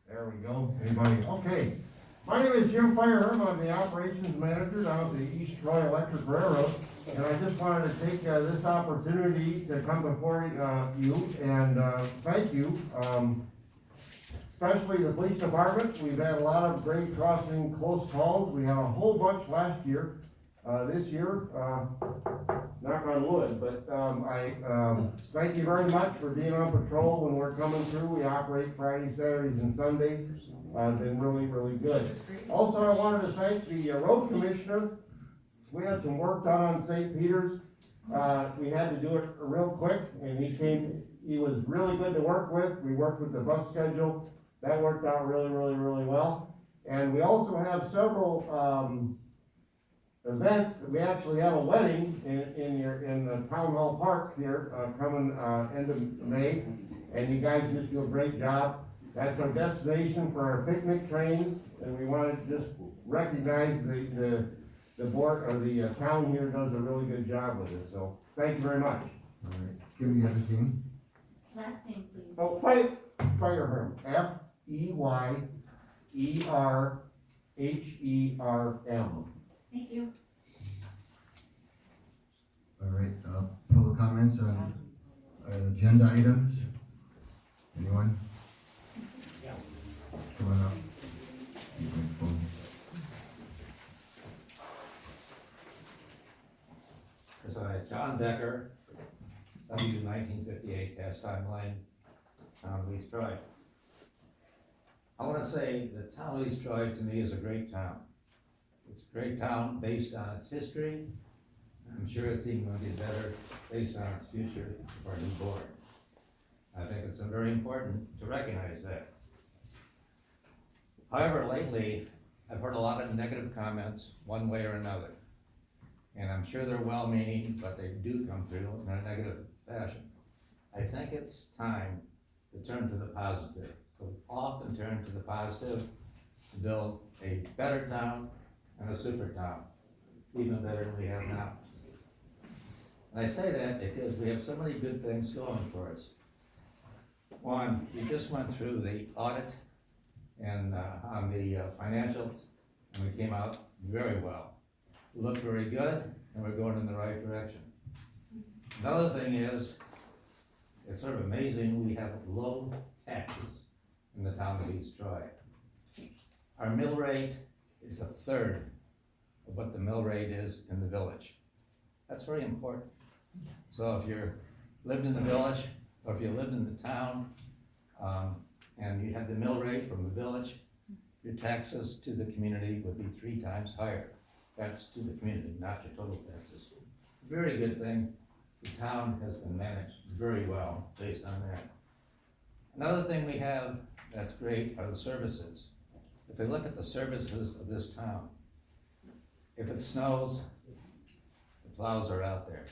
There we go. Anybody? Okay. My name is Jim Fireherm. I'm the operations manager down at the East Troy Electric Railroad. And I just wanted to take this opportunity to come before you and thank you. Especially the police department. We've had a lot of grade crossing close calls. We had a whole bunch last year. This year, knock on wood, but I thank you very much for being on patrol when we're coming through. We operate Fridays, Saturdays, and Sundays. Been really, really good. Also, I wanted to thank the road commissioner. We had some work done on St. Peter's. We had to do it real quick, and he was really good to work with. We worked with the bus schedule. That worked out really, really, really well. And we also have several events. We actually have a wedding in the town hall park here coming end of May, and you guys just do a great job. That's our destination for our picnic trains, and we wanted to just recognize the board or the town here does a really good job with it. So thank you very much. All right, give me everything. Last name, please. Oh, Fireherm, F-E-Y-E-R-H-E-R-M. Thank you. All right, public comments on agenda items? Anyone? Come on up. John Decker, W1958 Castime Lane, Town of East Troy. I want to say that Town of East Troy to me is a great town. It's a great town based on its history. I'm sure it's even going to get better based on its future for our new board. I think it's very important to recognize that. However, lately, I've heard a lot of negative comments one way or another. And I'm sure they're well-meaning, but they do come through in a negative fashion. I think it's time to turn to the positive. So often turn to the positive to build a better town and a super town, even better than we have now. And I say that because we have so many good things going for us. One, we just went through the audit and on the financials, and we came out very well. We look very good, and we're going in the right direction. Another thing is, it's sort of amazing we have low taxes in the town of East Troy. Our mill rate is a third of what the mill rate is in the village. That's very important. So if you're lived in the village, or if you lived in the town, and you had the mill rate from the village, your taxes to the community would be 3 times higher. That's to the community, not your total taxes. Very good thing. The town has been managed very well based on that. Another thing we have that's great are the services. If we look at the services of this town, if it snows, the plows are out there.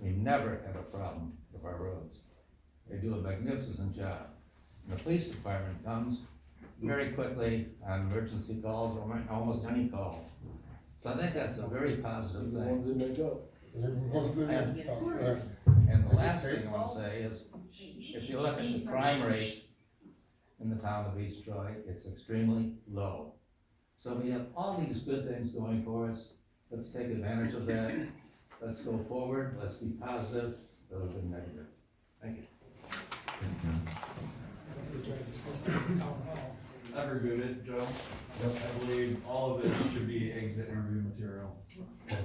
We never have a problem with our roads. They do a magnificent job. And the police department comes very quickly on emergency calls or almost any call. So I think that's a very positive thing. And the last thing I want to say is, if you look at the crime rate in the town of East Troy, it's extremely low. So we have all these good things going for us. Let's take advantage of that. Let's go forward. Let's be positive rather than negative. Thank you. I've reviewed it, Joe. Yep. I believe all of this should be exit interview material. Okay.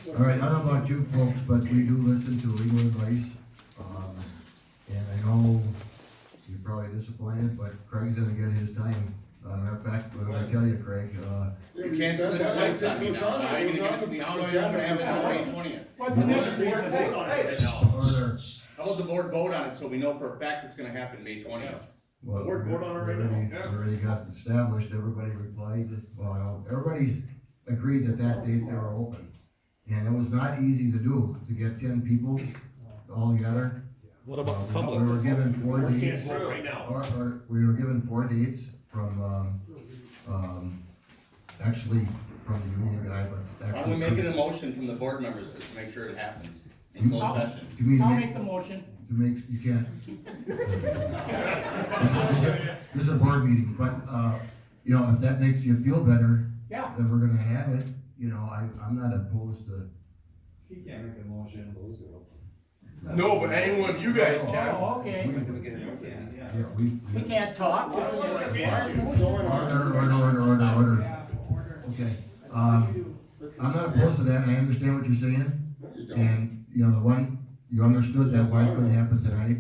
All right, I don't know about you folks, but we do listen to legal advice. And I know you're probably disappointed, but Craig's gonna get his time. Matter of fact, what do I tell you, Craig? You can't do the twice on me now. How are you gonna get me, how am I gonna have it on May 20th? Order. How about the board vote on it so we know for a fact it's gonna happen May 20th? Well, We're voting on it right now. we already got established, everybody replied, well, everybody's agreed that date they were open. And it was not easy to do, to get 10 people all together. What about We public? were given 4 dates, Right now. or we were given 4 dates from, actually from the union guy, but Why don't we actually. make it a motion from the board members to make sure it happens in closed session? To me, to I'll make, make the motion. to make, you can't. a board meeting, but, you know, if that makes you feel better, Yeah. then we're gonna have it, you know, I'm not opposed to. He can't make a motion. No, but any one of you guys can. Oh, okay. Yeah, we. We can't talk. Order. Okay, I'm not opposed to that, I understand what you're saying, and, you know, you understood that why it couldn't happen tonight.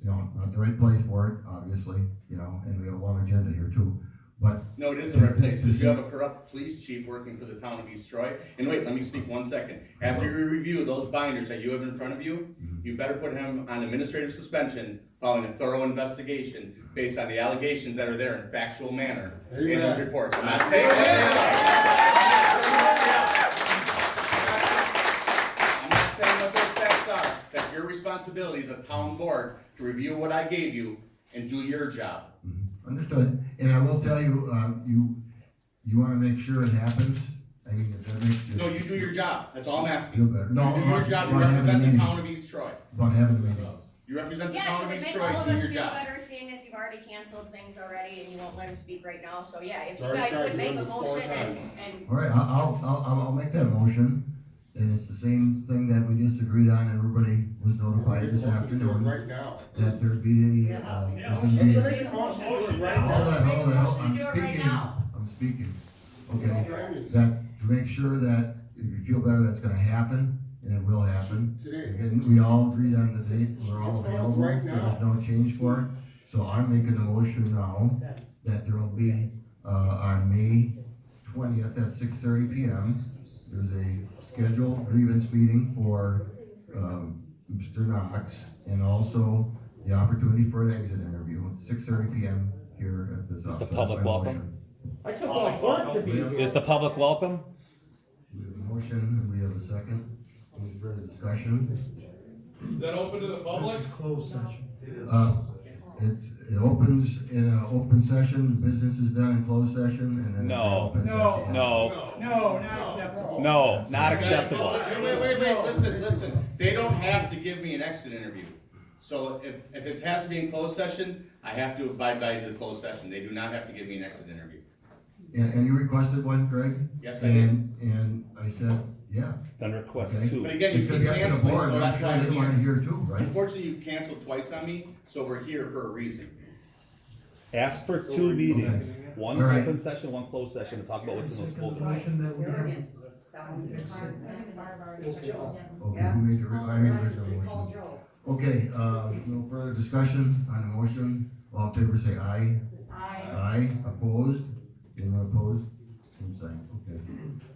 You know, not the right place for it, obviously, you know, and we have a long agenda here too, but. No, it is the right place, because you have a corrupt police chief working for the town of East Troy. And wait, let me speak 1 second. After you review those binders that you have in front of you, you better put him on administrative suspension following a thorough investigation based on the allegations that are there in factual manner in those reports. I'm not saying what I'm not saying what those facts are. That's your responsibility as a town board to review what I gave you and do your job. Understood, and I will tell you, you wanna make sure it happens, I mean, if that makes you. No, you do your job. That's all I'm Feel asking. better. No, You do your job. You about having represent the the meeting. town of East Troy. About having the meeting. You represent the Yes, town it of would East make Troy. all of Do us your feel job. better, seeing as you've already canceled things already and you won't let him speak right now, so yeah, if you Sorry, guys sorry, would make doing a this 4 motion times. and All right, I'll make that motion, and it's the same thing that we just agreed on, everybody was notified this afternoon, Right now. that there'd be, there's gonna be. Let's make a motion to it right Hold now. on, I'm speaking, okay, that, to make sure that if you feel better, that's gonna happen, and it will happen. Today. Again, we all agreed on the date, we're all Let's vote available, right so now. there's no change for it. So I'm making a motion now that there will be, on May 20th at 6:30 PM, there's a scheduled grievance meeting for, Mr. Knox, and also the opportunity for an exit interview, 6:30 PM here at this office. the That's public my welcome? motion. I took off work to be here. Is the public welcome? We have a motion, and we have a second. Any further discussion? Is that open to the public? It opens in an open session, business is done in closed session, and then. it No. reopens at the No. end. No, No, not acceptable. no, not acceptable. Wait, listen. They don't have to give me an exit interview. So if it has to be in closed session, I have to abide by the closed session. They do not have to give me an exit interview. And you requested one, Greg? Yes, I did. And I said, yeah. Then request Okay. two. But again, you It's gonna be can up to the cancel, board, so I'm that's sure why they I'm wanna here. hear too, right? Unfortunately, you canceled twice on me, so we're here for a reason. Ask for two meetings, one All right. open session, one closed session to talk about what's in those folder. Okay, who made I made the original motion. Okay, no further discussion on the motion, all in favor say aye. Aye, opposed? Anyone opposed? Same sign, okay.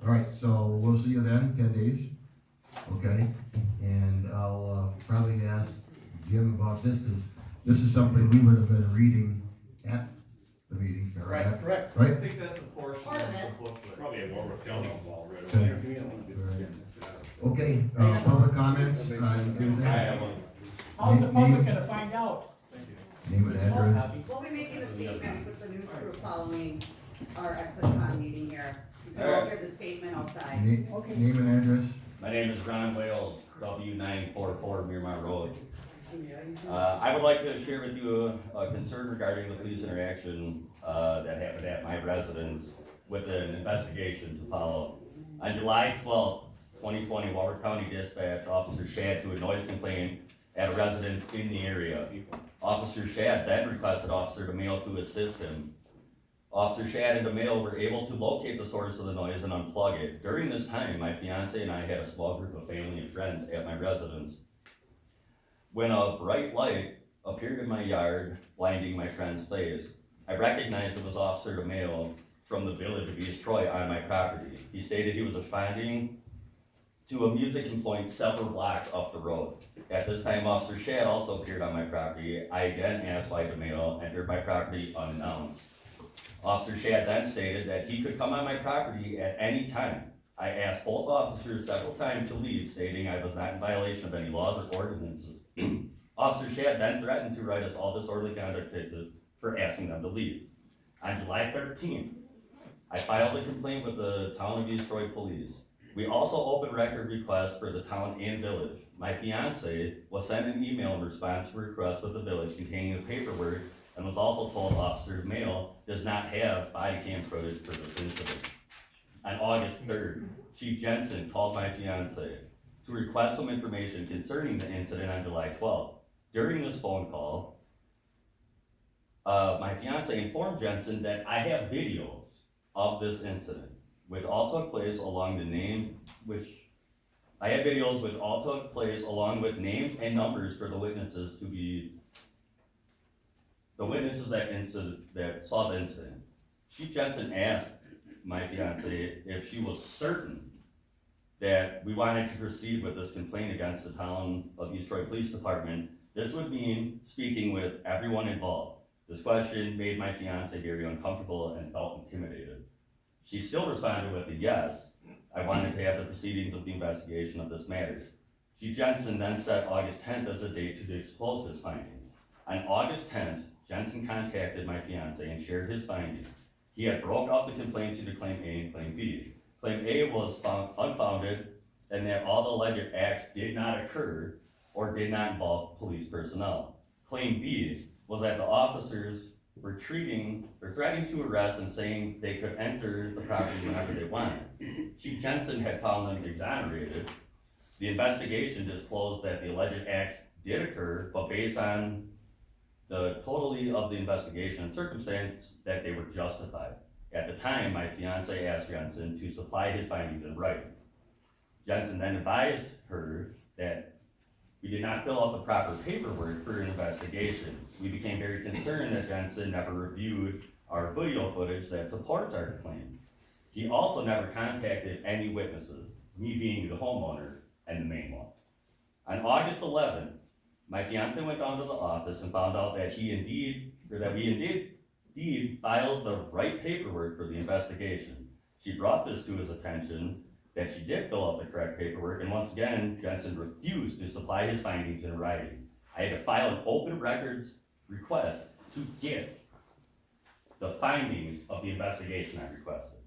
All right, so we'll see you then, 10 days, okay? And I'll, probably ask Jim about this, because this is something we would have been reading at the meeting, Right, correct. I Right? think that's a portion Part of of it. the booklet. Probably a more county involved right Okay. away. Okay, public comments on anything? How's the public gonna find out? Name and address. We'll be making a statement with the news crew following our exit con meeting here. You can all hear the statement outside. Name and address. My name is Ron Wales, W944 Miramar Road. I would like to share with you a concern regarding the police interaction that happened at my residence with an investigation to follow. On July 12th, 2020, Walworth County Dispatch Officer Shad to a noise complaint at a residence in the area. Officer Shad then requested Officer DeMille to assist him. Officer Shad and DeMille were able to locate the source of the noise and unplug it. During this time, my fiance and I had a small group of family and friends at my residence. When a bright light appeared in my yard, blinding my friend's face, I recognized it was Officer DeMille from the village of East Troy on my property. He stated he was responding to a music complaint several blocks up the road. At this time, Officer Shad also appeared on my property. I again asked why DeMille entered my property unannounced. Officer Shad then stated that he could come on my property at any time. I asked both officers several times to leave, stating I was not in violation of any laws or ordinances. Officer Shad then threatened to write us all disorderly conduct tickets for asking them to leave. On July 13th, I filed a complaint with the Town of East Troy Police. We also opened record requests for the town and village. My fiance was sent an email in response to a request with the village containing the paperwork and was also told Officer Mail does not have body cam footage for this incident. On August 3rd, Chief Jensen called my fiance to request some information concerning the incident on July 12th. During this phone call, my fiance informed Jensen that I have videos of this incident, which all took place along with names and numbers for the witnesses that saw the incident. Chief Jensen asked my fiance if she was certain that we wanted to proceed with this complaint against the town of East Troy Police Department. This would mean speaking with everyone involved. This question made my fiance very uncomfortable and felt intimidated. She still responded with a yes. I wanted to have the proceedings of the investigation of this matter. Chief Jensen then set August 10th as a date to disclose his findings. On August 10th, Jensen contacted my fiance and shared his findings. He had broke up the complaint into Claim A and Claim B. Claim A was found unfounded and that all the alleged acts did not occur or did not involve police personnel. Claim B was that the officers were threatening to arrest and saying they could enter the property whenever they wanted. Chief Jensen had found them exonerated. The investigation disclosed that the alleged acts did occur, but based on the totality of the investigation and circumstance, that they were justified. At the time, my fiance asked Jensen to supply his findings in writing. Jensen then advised her that we did not fill out the proper paperwork for an investigation. We became very concerned that Jensen never reviewed our video footage that supports our claim. He also never contacted any witnesses, me being the homeowner and the main one. On August 11th, my fiance went down to the office and found out that we indeed filed the right paperwork for the investigation. She brought this to his attention that she did fill out the correct paperwork, and once again, Jensen refused to supply his findings in writing. I had to file an open records request to get the findings of the investigation I requested.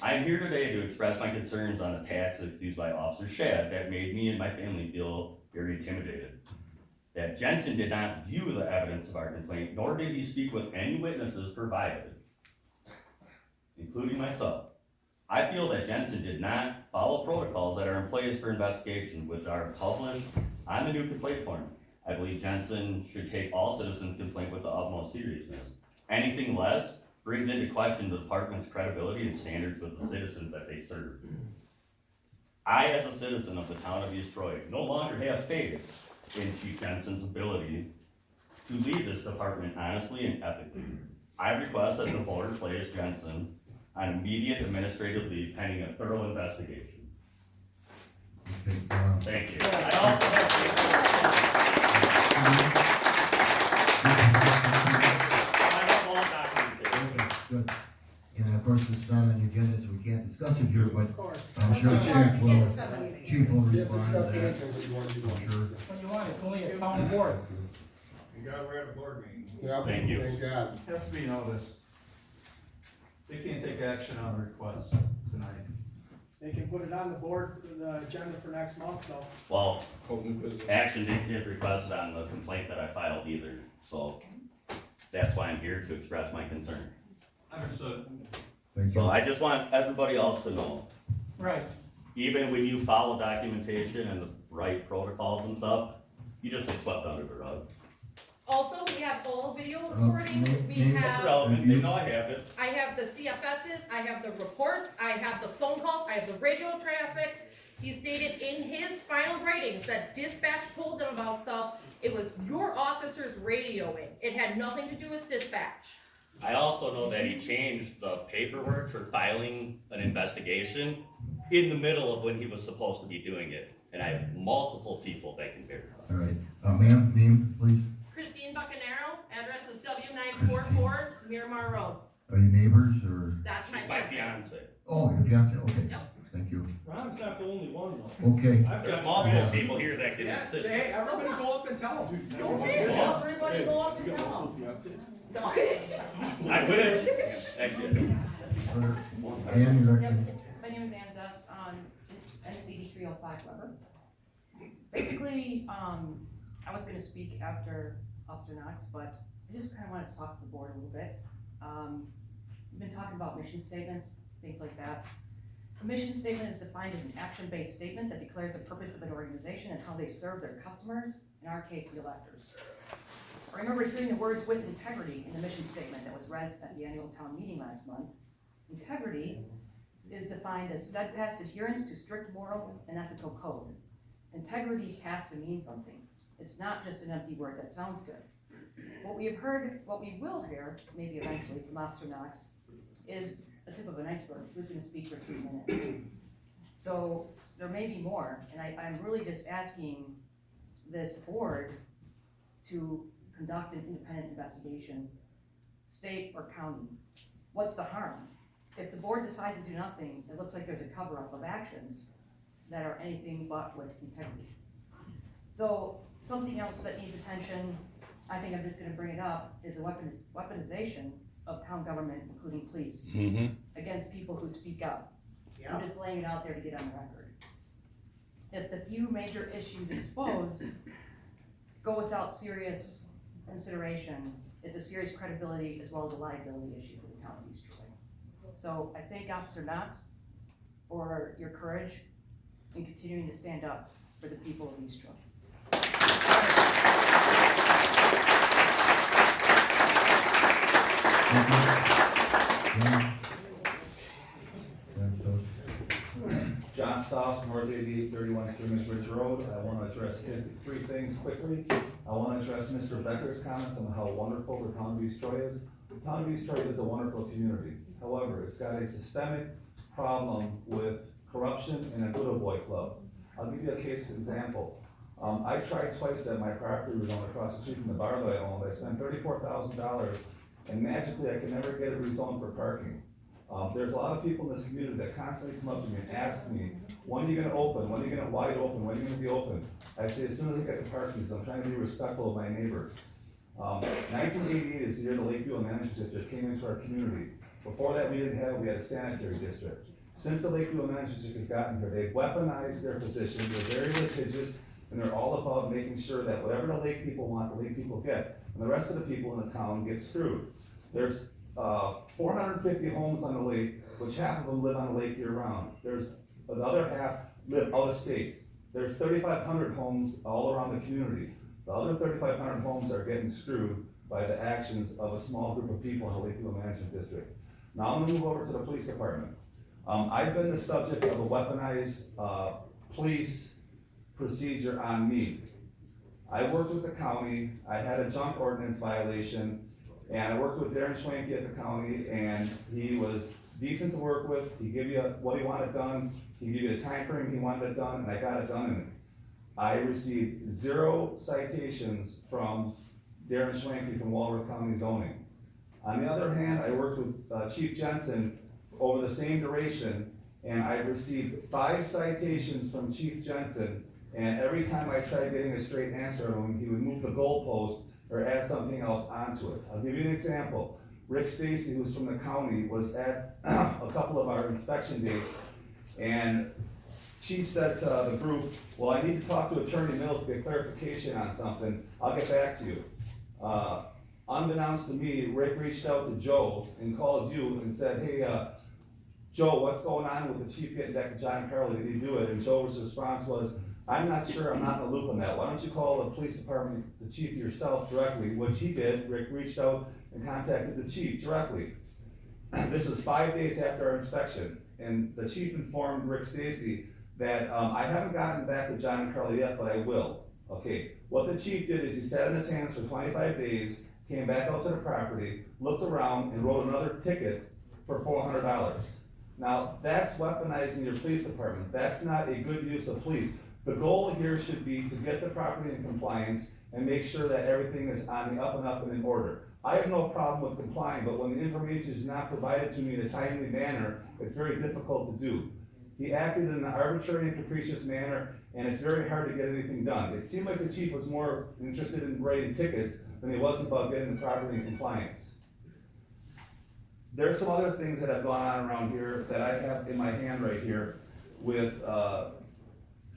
I am here today to express my concerns on the tactics used by Officer Shad that made me and my family feel very intimidated. That Jensen did not view the evidence of our complaint, nor did he speak with any witnesses provided, including myself. I feel that Jensen did not follow protocols that are in place for investigation, which are published on the new complaint form. I believe Jensen should take all citizens' complaint with the utmost seriousness. Anything less brings into question the department's credibility and standards with the citizens that they serve. I, as a citizen of the town of East Troy, no longer have faith in Chief Jensen's ability to lead this department honestly and ethically. I request that the board place Jensen on immediate administrative leave pending a thorough investigation. Okay, Thank you. I also have all documentation. okay, good. And of course, it's not on the agenda, so we can't discuss it here, but Of course. I'm sure Of course, we can't discuss Chief anything. Chief will We have respond to discussed that, anything that you want to do. I'm sure. When you want, it's only a town board. You gotta wear the board meeting. Yeah, Thank you. Thank God. Has to be noticed. They can't take action on the request tonight. They can put it on the board for the agenda for next month, though. Well, action didn't get requested on the complaint that I filed either, so that's why I'm here to express my concern. Understood. Thank So you. I just want everybody else to know, Right. even when you follow documentation and the right protocols and stuff, you just get swept under the rug. Also, we have all video recordings, we name- It's have, relevant, they know I have it. I have the CFSs, I have the reports, I have the phone calls, I have the radio traffic. He stated in his final writings that dispatch told them about stuff, it was your officers radioing, it had nothing to do with dispatch. I also know that he changed the paperwork for filing an investigation in the middle of when he was supposed to be doing it. And I have multiple people that can verify. All right, ma'am, name, please. Christine Buccanero, address is W944 Miramar Road, Are you neighbors, or? that's my She's my fiance. fiance. Oh, your fiance, okay. Yep. Thank you. Ron's not the only one though. Okay, There's multiple people here that can Yeah, assist. hey, everybody go up and tell them. Don't dare, everybody go up and tell them. I would, actually, I do. Ann, your recommendation? My name is Ann Dust, N8305 Weber. Basically, I was gonna speak after Officer Knox, but I just kinda wanted to talk to the board a little bit. We've been talking about mission statements, things like that. A mission statement is defined as an action-based statement that declares the purpose of an organization and how they serve their customers, in our case, the electors. I remember hearing the words "with integrity" in the mission statement that was read at the annual town meeting last month. Integrity is defined as steadfast adherence to strict moral and ethical code. Integrity has to mean something. It's not just an empty word that sounds good. What we will hear, maybe eventually from Officer Knox, is a tip of an iceberg. Who's gonna speak for 3 minutes? So there may be more, and I'm really just asking this board to conduct an independent investigation, state or county. What's the harm? If the board decides to do nothing, it looks like there's a cover-up of actions that are anything but with integrity. So something else that needs attention, I think I'm just gonna bring it up, is the weaponization of town government, including police, against people who speak up. I'm just laying it out there to get on the record. If the few major issues exposed go without serious consideration, it's a serious credibility as well as a liability issue for the town of East Troy. So I thank Officer Knox for your courage in continuing to stand up for the people of East Troy. John Stoss, North 8831 Skirmish Ridge Road. I want to address 3 things quickly. I want to address Mr. Becker's comments on how wonderful the town of East Troy is. The town of East Troy is a wonderful community. However, it's got a systemic problem with corruption and a good boy club. I'll give you a case example. I tried twice to have my property rezoned across the street from the bar that I owned. I spent $34,000 and magically I can never get it rezoned for parking. There's a lot of people in this community that constantly come up to me and ask me, when are you gonna open? When are you gonna wide open? When are you gonna be open? I say, as soon as I get the parking, because I'm trying to be respectful of my neighbors. 1988 is the year the Lakeview Management District came into our community. Before that, we didn't have it, we had a sanitary district. Since the Lakeview Management District has gotten here, they've weaponized their position, they're very litigious, and they're all about making sure that whatever the lake people want, the lake people get, and the rest of the people in the town get screwed. There's 450 homes on the lake, which half of them live on the lake year round. There's the other half live out of state. There's 3,500 homes all around the community. The other 3,500 homes are getting screwed by the actions of a small group of people in the Lakeview Management District. Now I'm gonna move over to the police department. I've been the subject of a weaponized police procedure on me. I worked with the county, I had a junk ordinance violation, and I worked with Darren Schwanke at the county, and he was decent to work with. He gave you what he wanted done, he gave you the time frame he wanted it done, and I got it done, and I received 0 citations from Darren Schwanke from Walworth County Zoning. On the other hand, I worked with Chief Jensen over the same duration, and I received 5 citations from Chief Jensen, and every time I tried getting a straight answer of him, he would move the goalpost or add something else onto it. I'll give you an example. Rick Stacy, who's from the county, was at a couple of our inspection dates, and Chief said to the group, well, I need to talk to Attorney Mills to get clarification on something. I'll get back to you. Unbeknownst to me, Rick reached out to Joe and called you and said, hey, Joe, what's going on with the chief getting back to John and Carly? Did he do it? And Joe's response was, I'm not sure, I'm not in the loop on that. Why don't you call the police department, the chief yourself directly, which he did. Rick reached out and contacted the chief directly. This is 5 days after our inspection, and the chief informed Rick Stacy that I haven't gotten back to John and Carly yet, but I will. Okay, what the chief did is he sat on his hands for 25 days, came back out to the property, looked around, and wrote another ticket for $400. Now, that's weaponizing your police department. That's not a good use of police. The goal here should be to get the property in compliance and make sure that everything is on the up and up and in order. I have no problem with complying, but when the information is not provided to me in a timely manner, it's very difficult to do. He acted in an arbitrary and capricious manner, and it's very hard to get anything done. It seemed like the chief was more interested in writing tickets than he was about getting the property in compliance. There's some other things that have gone on around here that I have in my hand right here with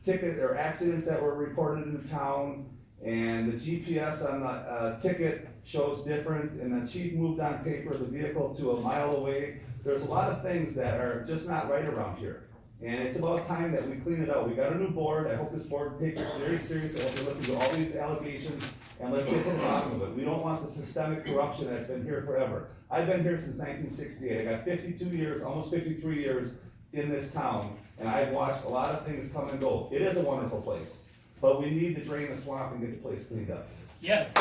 ticket or accidents that were reported in the town, and the GPS on the ticket shows different, and the chief moved on paper the vehicle to a mile away. There's a lot of things that are just not right around here. And it's about time that we clean it out. We got a new board. I hope this board takes this very seriously. I hope they look into all these allegations and let's get to the bottom of it. We don't want the systemic corruption that's been here forever. I've been here since 1968. I got 52 years, almost 53 years in this town, and I've watched a lot of things come and go. It is a wonderful place, but we need to drain the swamp and get the place cleaned up. Yes.